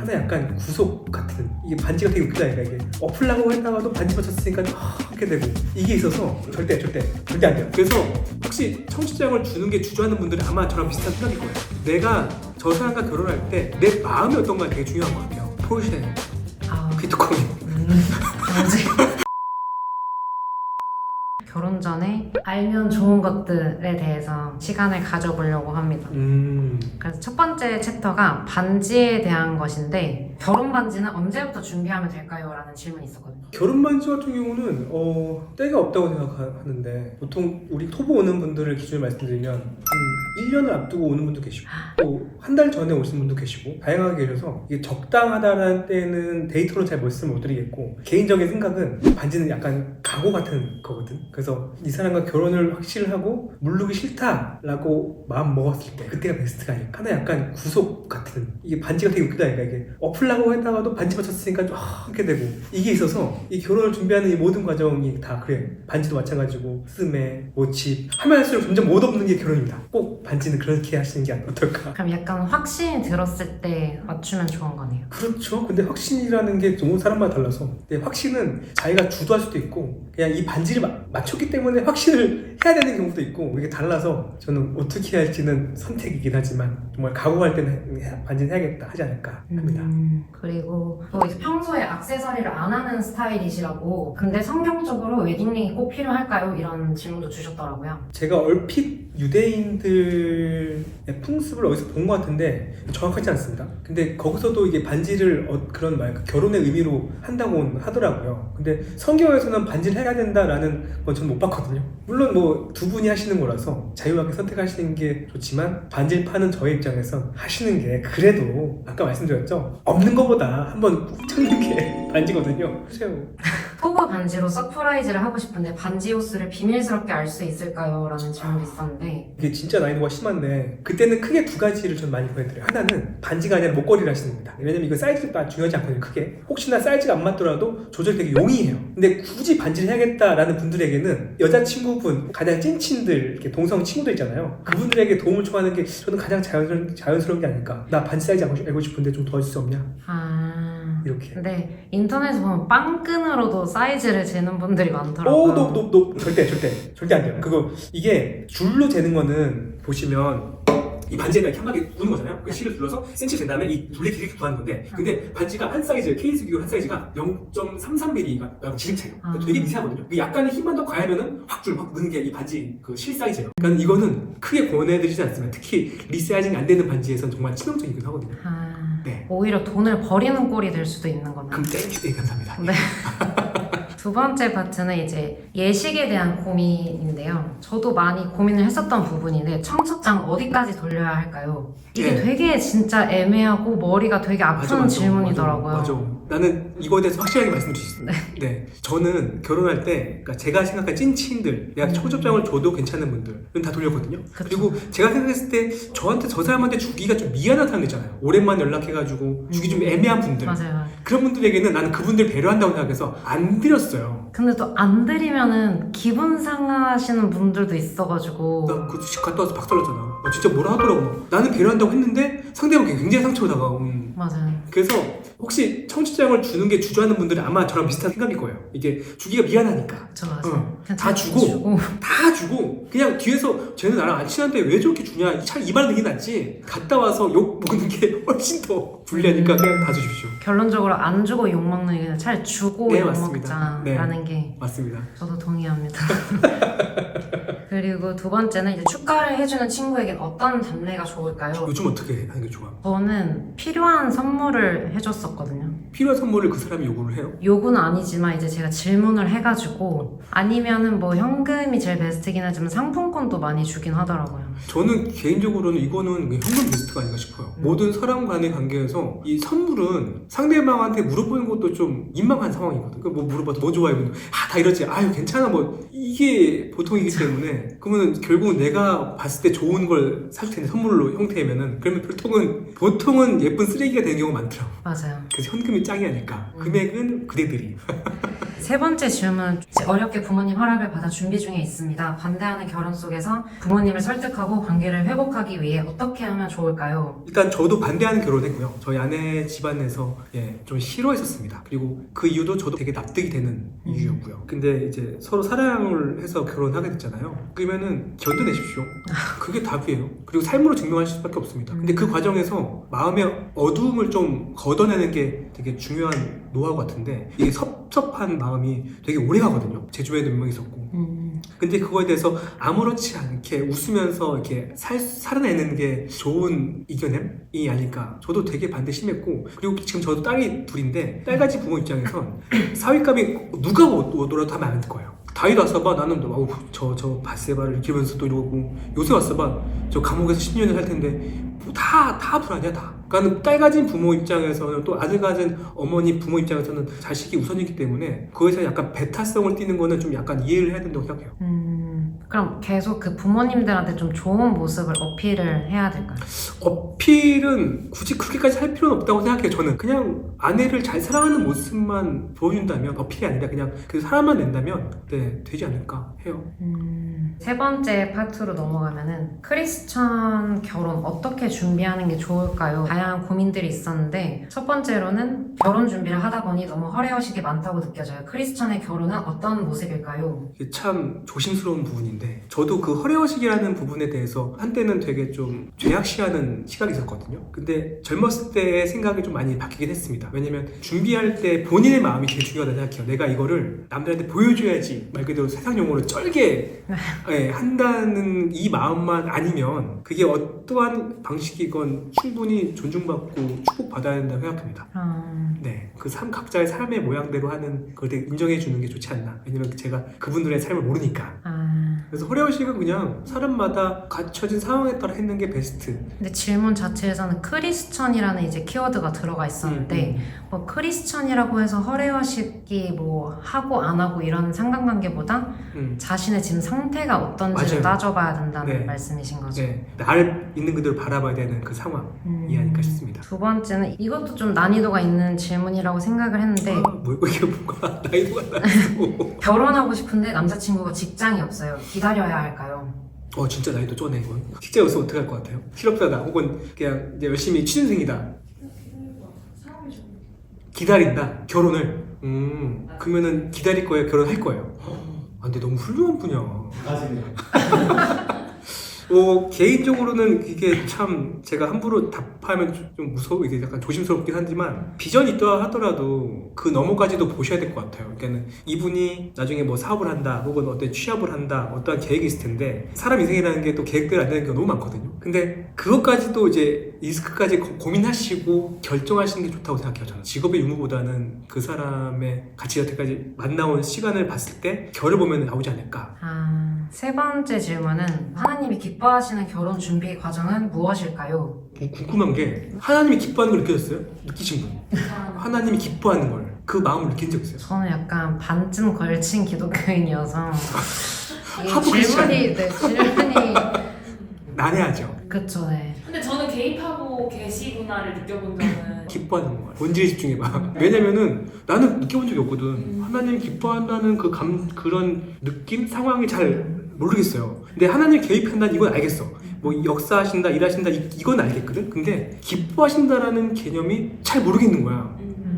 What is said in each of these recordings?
하나 약간 구속 같은, 이게 반지가 되게 웃기다니까. 이게 엎으려고 했다가도 반지 맞췄으니까 이렇게 되고, 이게 있어서 절대 안 돼요. 그래서 혹시 청취장을 주는 게 주저하는 분들은 아마 저랑 비슷한 생각일 거예요. 내가 저 사람과 결혼할 때 내 마음이 어떤가 되게 중요한 것 같아요. 포르쉐, 비트코인. 결혼 전에 알면 좋은 것들에 대해서 시간을 가져보려고 합니다. 그래서 첫 번째 챕터가 반지에 대한 것인데, 결혼 반지는 언제부터 준비하면 될까요? 라는 질문이 있었거든요. 결혼 반지 같은 경우는 때가 없다고 생각하는데, 보통 우리 토보 오는 분들을 기준으로 말씀드리면 한 1년을 앞두고 오는 분도 계시고 또 한 달 전에 오신 분도 계시고 다양하게 계셔서, 이게 적당하다라는 때는 데이터로 잘 말씀을 못 드리겠고, 개인적인 생각은 반지는 약간 각오 같은 거거든. 그래서 이 사람과 결혼을 확실하고 물르기 싫다라고 마음 먹었을 때 그때가 베스트가 아닐까. 하나 약간 구속 같은, 이게 반지가 되게 웃기다니까. 이게 엎으려고 했다가도 반지 맞췄으니까 이렇게 되고, 이게 있어서 이 결혼을 준비하는 이 모든 과정이 다 그래. 반지도 마찬가지고 스매, 모집 하면 할수록 점점 못 없는 게 결혼입니다. 꼭 반지는 그렇게 하시는 게 어떨까. 그럼 약간 확신이 들었을 때 맞추면 좋은 거네요. 그렇죠. 근데 확신이라는 게 너무 사람마다 달라서, 근데 확신은 자기가 주도할 수도 있고 그냥 이 반지를 맞췄기 때문에 확신을 해야 되는 경우도 있고, 이게 달라서 저는 어떻게 할지는 선택이긴 하지만 정말 각오할 때는 반지는 해야겠다 하지 않을까 합니다. 그리고 또 이제 평소에 액세서리를 안 하는 스타일이시라고, 근데 성경적으로 웨딩링이 꼭 필요할까요? 이런 질문도 주셨더라고요. 제가 얼핏 유대인들의 풍습을 어디서 본 것 같은데 정확하지 않습니다. 근데 거기서도 이게 반지를 그런 결혼의 의미로 한다고 하더라고요. 근데 성경에서는 반지를 해야 된다라는 건 저는 못 봤거든요. 물론 뭐 두 분이 하시는 거라서 자유하게 선택하시는 게 좋지만, 반지를 파는 저의 입장에서 하시는 게 그래도 아까 말씀드렸죠, 없는 것보다 한번 꾹 참는 게 반지거든요. 하세요. 토보 반지로 서프라이즈를 하고 싶은데 반지 호수를 비밀스럽게 알 수 있을까요? 라는 질문도 있었는데, 이게 진짜 난이도가 심한데, 그때는 크게 두 가지를 전 많이 보여드려요. 하나는 반지가 아니라 목걸이를 하시는 겁니다. 왜냐면 이거 사이즈가 중요하지 않거든요. 크게 혹시나 사이즈가 안 맞더라도 조절 되게 용이해요. 근데 굳이 반지를 해야겠다라는 분들에게는 여자친구분, 가장 찐친들, 이렇게 동성 친구들 있잖아요. 그분들에게 도움을 청하는 게 저는 가장 자연스러운 게 아닐까. 나 반지 사이즈 알고 싶은데 좀 도와줄 수 없냐, 이렇게. 근데 인터넷에 보면 빵끈으로도 사이즈를 재는 분들이 많더라고요. 절대 안 돼요. 이게 줄로 재는 거는 보시면 이 반지가 이렇게 한 바퀴 도는 거잖아요. 그 실을 눌러서 센치를 잰 다음에 이 둘레 길이를 구하는 건데, 근데 반지가 한 사이즈, 케이스 기호 한 사이즈가 0.33mm가 지름 차이로 되게 미세하거든요. 약간의 힘만 더 가하면은 확 느는 게 이 반지 그 실 사이즈예요. 그러니까 이거는 크게 권해드리지 않습니다. 특히 리사이징이 안 되는 반지에선 정말 치명적이기도 하거든요. 네. 오히려 돈을 버리는 꼴이 될 수도 있는 거네요. 그럼 땡큐 감사합니다. 네. 두 번째 파트는 이제 예식에 대한 고민인데요. 저도 많이 고민을 했었던 부분인데, 청첩장 어디까지 돌려야 할까요? 이게 되게 진짜 애매하고 머리가 되게 아픈 질문이더라고요. 맞아. 나는 이거에 대해서 확실하게 말씀드릴 수 있습니다. 네. 저는 결혼할 때, 그러니까 제가 생각한 찐친들, 내가 청첩장을 줘도 괜찮은 분들은 다 돌렸거든요. 그리고 제가 생각했을 때 저 사람한테 주기가 좀 미안한 사람 있잖아요. 오랜만에 연락해가지고 주기 좀 애매한 분들. 맞아요. 그런 분들에게는 나는 그분들 배려한다고 생각해서 안 드렸어요. 근데 또 안 드리면은 기분 상하시는 분들도 있어가지고. 나 그 주식 갔다 와서 박살났잖아. 진짜 뭐라 하더라고. 나는 배려한다고 했는데 상대방에게 굉장히 상처가 다가온. 맞아요. 그래서 혹시 청취장을 주는 게 주저하는 분들은 아마 저랑 비슷한 생각일 거예요. 이게 주기가 미안하니까. 맞아요. 다 주고 그냥 뒤에서 쟤는 나랑 안 친한데 왜 저렇게 주냐, 차라리 이 말 듣기 낫지, 갔다 와서 욕 먹는 게 훨씬 더 불리하니까 그냥 다 주십시오. 결론적으로 안 주고 욕 먹는 게 차라리 주고 욕 먹자라는 게 맞습니다. 저도 동의합니다. 그리고 두 번째는 이제 축가를 해주는 친구에겐 어떤 답례가 좋을까요? 요즘 어떻게 하는 게 좋아? 저는 필요한 선물을 해줬었거든요. 필요한 선물을 그 사람이 요구를 해요? 요구는 아니지만 이제 제가 질문을 해가지고, 아니면은 뭐 현금이 제일 베스트긴 하지만 상품권도 많이 주긴 하더라고요. 저는 개인적으로는 이거는 현금 베스트가 아닌가 싶어요. 모든 사람 간의 관계에서 이 선물은 상대방한테 물어보는 것도 좀 민망한 상황이거든. 뭐 물어봐도 뭐 좋아해? 다 이러지. 아유 괜찮아 뭐, 이게 보통이기 때문에 그러면 결국은 내가 봤을 때 좋은 걸 사줄 텐데 선물로 형태면은, 그러면 보통은 예쁜 쓰레기가 되는 경우가 많더라고. 맞아요. 그래서 현금이 짱이 아닐까. 금액은 그대들이. 세 번째 질문. 어렵게 부모님 허락을 받아 준비 중에 있습니다. 반대하는 결혼 속에서 부모님을 설득하고 관계를 회복하기 위해 어떻게 하면 좋을까요? 일단 저도 반대하는 결혼했고요. 저희 아내 집안에서 좀 싫어했었습니다. 그리고 그 이유도 저도 되게 납득이 되는 이유였고요. 근데 이제 서로 사랑을 해서 결혼하게 됐잖아요. 그러면은 견뎌내십시오. 그게 답이에요. 그리고 삶으로 증명하실 수밖에 없습니다. 근데 그 과정에서 마음의 어두움을 좀 걷어내는 게 되게 중요한 노하우 같은데, 이게 섭섭한 마음이 되게 오래 가거든요. 제 주변에도 몇 명 있었고. 근데 그거에 대해서 아무렇지 않게 웃으면서 이렇게 살아내는 게 좋은 이겨냄이 아닐까. 저도 되게 반대 심했고, 그리고 지금 저도 딸이 둘인데 딸같이 부모 입장에선 사윗감이 누가 오더라도 하면 안 될 거예요. 다윗 왔어봐, 나는 저 바세바를 이기면서 또 이러고, 요새 왔어봐, 저 감옥에서 10년을 살 텐데 뭐 다 불안이야 다. 그러니까 딸 가진 부모 입장에서는, 또 아들 가진 어머니 부모 입장에서는 자식이 우선이기 때문에 거기서 약간 배타성을 띠는 거는 좀 약간 이해를 해야 된다고 생각해요. 그럼 계속 그 부모님들한테 좀 좋은 모습을 어필을 해야 될까요? 어필은 굳이 그렇게까지 할 필요는 없다고 생각해요. 저는 그냥 아내를 잘 사랑하는 모습만 보여준다면, 어필이 아니라 그냥 그 사람만 낸다면 되지 않을까 해요. 세 번째 파트로 넘어가면은 크리스천 결혼 어떻게 준비하는 게 좋을까요? 다양한 고민들이 있었는데, 첫 번째로는 결혼 준비를 하다 보니 너무 허례허식이 많다고 느껴져요. 크리스천의 결혼은 어떤 모습일까요? 이게 참 조심스러운 부분인데, 저도 그 허례허식이라는 부분에 대해서 한때는 되게 좀 죄악시하는 시각이 있었거든요. 근데 젊었을 때의 생각이 좀 많이 바뀌긴 했습니다. 왜냐면 준비할 때 본인의 마음이 제일 중요하다고 생각해요. 내가 이거를 남들한테 보여줘야지, 말 그대로 세상 용어로 쩔게 한다는 이 마음만 아니면 그게 어떠한 방식이건 충분히 존중받고 축복받아야 된다고 생각합니다. 네, 그 각자의 삶의 모양대로 하는 걸 되게 인정해주는 게 좋지 않나. 왜냐면 제가 그분들의 삶을 모르니까. 그래서 허례허식은 그냥 사람마다 갖춰진 상황에 따라 했는 게 베스트. 근데 질문 자체에서는 크리스천이라는 이제 키워드가 들어가 있었는데, 뭐 크리스천이라고 해서 허례허식이 뭐 하고 안 하고 이런 상관관계보다 자신의 지금 상태가 어떤지를 맞아요. 따져봐야 된다는 네. 말씀이신 거죠. 네, 나를 있는 그대로 바라봐야 되는 그 상황이 아닐까 싶습니다. 두 번째는 이것도 좀 난이도가 있는 질문이라고 생각을 했는데, 이게 뭐가 나이도가 나고 결혼하고 싶은데 남자친구가 직장이 없어요. 기다려야 할까요? 진짜 나이도 쩌네 이건. 직장이 없으면 어떡할 것 같아요? 실업자다, 혹은 그냥 이제 열심히 취준생이다, 기다린다 결혼을. 그러면은 기다릴 거예요, 결혼할 거예요? 근데 너무 훌륭한 분이야. 개인적으로는 이게 참 제가 함부로 답하면 좀 무서워, 이게 약간 조심스럽긴 하지만, 비전이 있다 하더라도 그 너머까지도 보셔야 될 것 같아요. 그러니까 이분이 나중에 뭐 사업을 한다, 혹은 어떤 취업을 한다, 어떠한 계획이 있을 텐데, 사람 인생이라는 게 또 계획대로 안 되는 경우가 너무 많거든요. 근데 그것까지도 이제 리스크까지 고민하시고 결정하시는 게 좋다고 생각해요. 저는 직업의 유무보다는 그 사람의 같이 여태까지 만나온 시간을 봤을 때 결을 보면 나오지 않을까. 세 번째 질문은 하나님이 기뻐하시는 결혼 준비 과정은 무엇일까요? 궁금한 게, 하나님이 기뻐하는 걸 느껴졌어요? 느끼신 분? 하나님이 기뻐하는 걸, 그 마음을 느낀 적 있어요? 저는 약간 반쯤 걸친 기독교인이어서 하부 질문이 난해하죠. 그쵸, 네. 근데 저는 개입하고 계시구나를 느껴본 적은 기뻐하는 거야. 본질에 집중해봐. 왜냐면은 나는 느껴본 적이 없거든. 하나님 기뻐한다는 그런 느낌? 상황이 잘 모르겠어요. 근데 하나님 개입한다는 이건 알겠어. 뭐 역사하신다, 일하신다, 이건 알겠거든. 근데 기뻐하신다라는 개념이 잘 모르겠는 거야.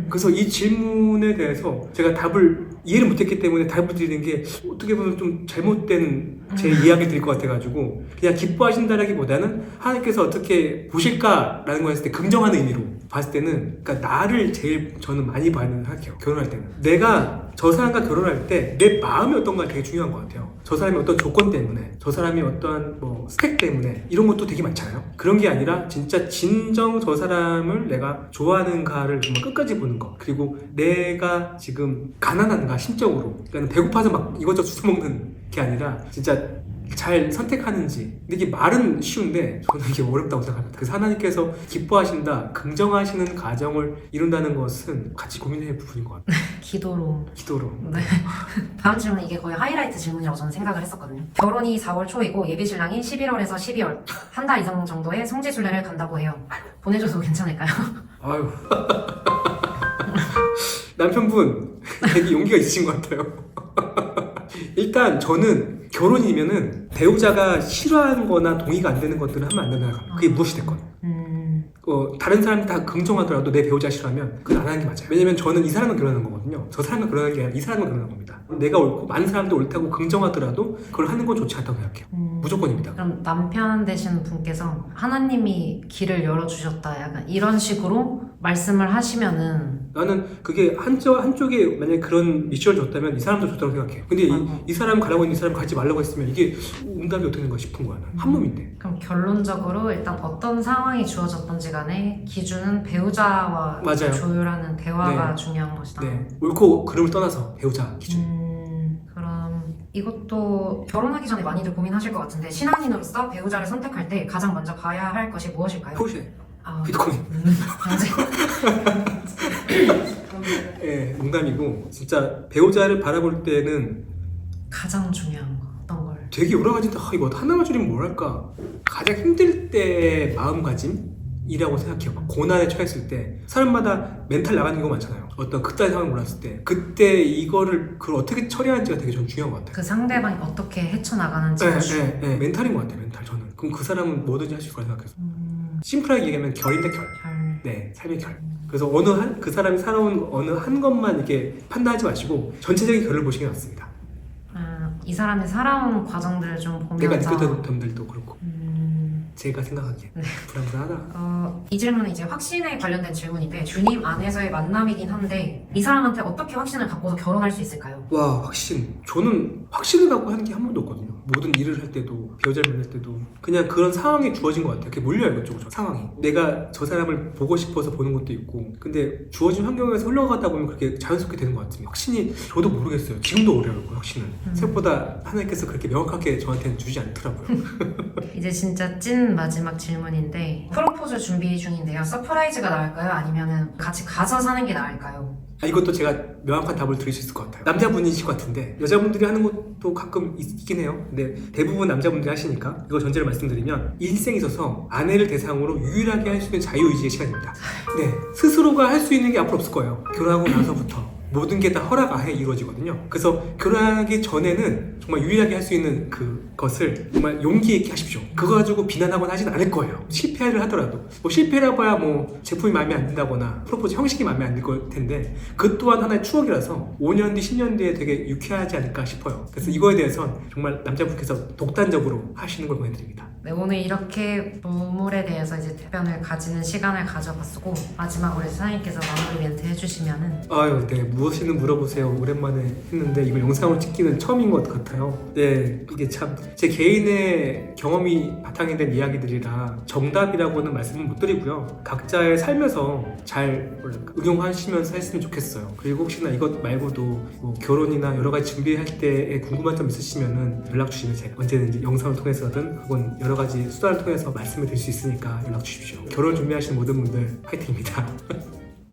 그래서 이 질문에 대해서 제가 답을 이해를 못했기 때문에 답을 드리는 게 어떻게 보면 좀 잘못된 제 이야기 드릴 것 같아가지고, 그냥 기뻐하신다라기보다는 하나님께서 어떻게 보실까라는 거 했을 때 긍정하는 의미로 봤을 때는, 그러니까 나를 제일 저는 많이 봐야 생각해요. 결혼할 때는 내가 저 사람과 결혼할 때 내 마음이 어떤가 되게 중요한 것 같아요. 저 사람이 어떤 조건 때문에, 저 사람이 어떠한 뭐 스펙 때문에, 이런 것도 되게 많잖아요. 그런 게 아니라 진짜 진정 저 사람을 내가 좋아하는가를 정말 끝까지 보는 거. 그리고 내가 지금 가난한가 심적으로, 그러니까 배고파서 막 이것저것 주워 먹는 게 아니라 진짜 잘 선택하는지. 근데 이게 말은 쉬운데 저는 이게 어렵다고 생각합니다. 그래서 하나님께서 기뻐하신다, 긍정하시는 가정을 이룬다는 것은 같이 고민해야 할 부분인 것 같아요. 기도로. 네. 다음 질문은 이게 거의 하이라이트 질문이라고 저는 생각을 했었거든요. 결혼이 4월 초이고 예비신랑이 11월에서 12월 한 달 이상 정도의 성지순례를 간다고 해요. 보내줘도 괜찮을까요? 아유. 남편분 되게 용기가 있으신 것 같아요. 일단 저는 결혼이면은 배우자가 싫어하는 거나 동의가 안 되는 것들은 하면 안 된다고 생각합니다. 그게 무엇이 됐건. 다른 사람이 다 긍정하더라도 내 배우자 싫어하면 그건 안 하는 게 맞아요. 왜냐면 저는 이 사람과 결혼한 거거든요. 저 사람과 결혼한 게 아니라 이 사람과 결혼한 겁니다. 내가 옳고 많은 사람도 옳다고 긍정하더라도 그걸 하는 건 좋지 않다고 생각해요. 무조건입니다. 그럼 남편 되시는 분께서 하나님이 길을 열어주셨다 약간 이런 식으로 말씀을 하시면은 나는 그게 한쪽에 만약에 그런 미션을 줬다면 이 사람도 좋다고 생각해요. 근데 이 사람 가라고 했는데 이 사람 가지 말라고 했으면 이게 응답이 어떻게 되는가 싶은 거야. 한 몸인데. 그럼 결론적으로 일단 어떤 상황이 주어졌던지 간에 기준은 배우자와 맞아요. 조율하는 대화가 네. 중요한 것이다. 네. 옳고 그름을 떠나서 배우자 기준. 그럼 이것도 결혼하기 전에 많이들 고민하실 것 같은데 신앙인으로서 배우자를 선택할 때 가장 먼저 봐야 할 것이 무엇일까요? 포르쉐, 아, 비트코인. 아직 예, 농담이고 진짜 배우자를 바라볼 때는 가장 중요한 거 어떤 걸? 되게 여러 가지인데 이거 하나만 줄이면 뭐랄까 가장 힘들 때 마음가짐이라고 생각해요. 막 고난에 처했을 때 사람마다 멘탈 나가는 경우가 많잖아요. 어떤 극단의 상황을 몰았을 때 그때 그걸 어떻게 처리하는지가 되게 전 중요한 것 같아요. 그 상대방이 어떻게 헤쳐나가는지가 네, 멘탈인 것 같아요. 멘탈 저는. 그럼 그 사람은 뭐든지 할 수 있을 거라 생각해서 심플하게 얘기하면 결인데 결. 별. 네, 삶의 결. 그래서 그 사람이 살아온 어느 한 것만 이렇게 판단하지 마시고 전체적인 결을 보시는 게 낫습니다. 이 사람이 살아온 과정들을 좀 보면서 내가 느꼈던 점들도 그렇고 제가 생각하기에 네. 불안불안하다. 이 질문은 이제 확신에 관련된 질문인데 주님 안에서의 만남이긴 한데 이 사람한테 어떻게 확신을 갖고서 결혼할 수 있을까요? 와, 확신. 저는 확신을 갖고 하는 게 한 번도 없거든요. 모든 일을 할 때도 배우자를 만날 때도 그냥 그런 상황이 주어진 것 같아요. 그게 몰려요 이것저것 상황이. 내가 저 사람을 보고 싶어서 보는 것도 있고 근데 주어진 환경에서 흘러가다 보면 그렇게 자연스럽게 되는 것 같습니다. 확신이 저도 모르겠어요. 지금도 어려워요 확신은. 생각보다 하나님께서 그렇게 명확하게 저한테는 주지 않더라고요. 이제 진짜 찐 마지막 질문인데 프로포즈 준비 중인데요. 서프라이즈가 나을까요? 아니면은 같이 가서 사는 게 나을까요? 이것도 제가 명확한 답을 드릴 수 있을 것 같아요. 남자분이실 것 같은데 여자분들이 하는 것도 가끔 있긴 해요. 근데 대부분 남자분들이 하시니까 이거 전제를 말씀드리면 일생에 있어서 아내를 대상으로 유일하게 할 수 있는 자유의지의 시간입니다. 네, 스스로가 할 수 있는 게 앞으로 없을 거예요. 결혼하고 나서부터 모든 게 다 허락하에 이루어지거든요. 그래서 결혼하기 전에는 정말 유일하게 할 수 있는 그것을 정말 용기 있게 하십시오. 그거 가지고 비난하거나 하진 않을 거예요. 실패를 하더라도 뭐 실패라 봐야 뭐 제품이 마음에 안 든다거나 프로포즈 형식이 마음에 안 들 걸 텐데 그 또한 하나의 추억이라서 5년 뒤 10년 뒤에 되게 유쾌하지 않을까 싶어요. 그래서 이거에 대해선 정말 남자분께서 독단적으로 하시는 걸 보내드립니다. 네, 오늘 이렇게 보물에 대해서 이제 답변을 가지는 시간을 가져봤고 마지막으로 이제 사장님께서 마무리 멘트 해주시면은 아유, 네, 무엇이든 물어보세요. 오랜만에 했는데 이거 영상으로 찍기는 처음인 것 같아요. 네, 이게 참 제 개인의 경험이 바탕이 된 이야기들이라 정답이라고는 말씀을 못 드리고요. 각자의 삶에서 잘 응용하시면서 했으면 좋겠어요. 그리고 혹시나 이것 말고도 뭐 결혼이나 여러 가지 준비할 때에 궁금한 점 있으시면은 연락 주시면 제가 언제든지 영상을 통해서든 혹은 여러 가지 수단을 통해서 말씀을 드릴 수 있으니까 연락 주십시오. 결혼 준비하시는 모든 분들 파이팅입니다.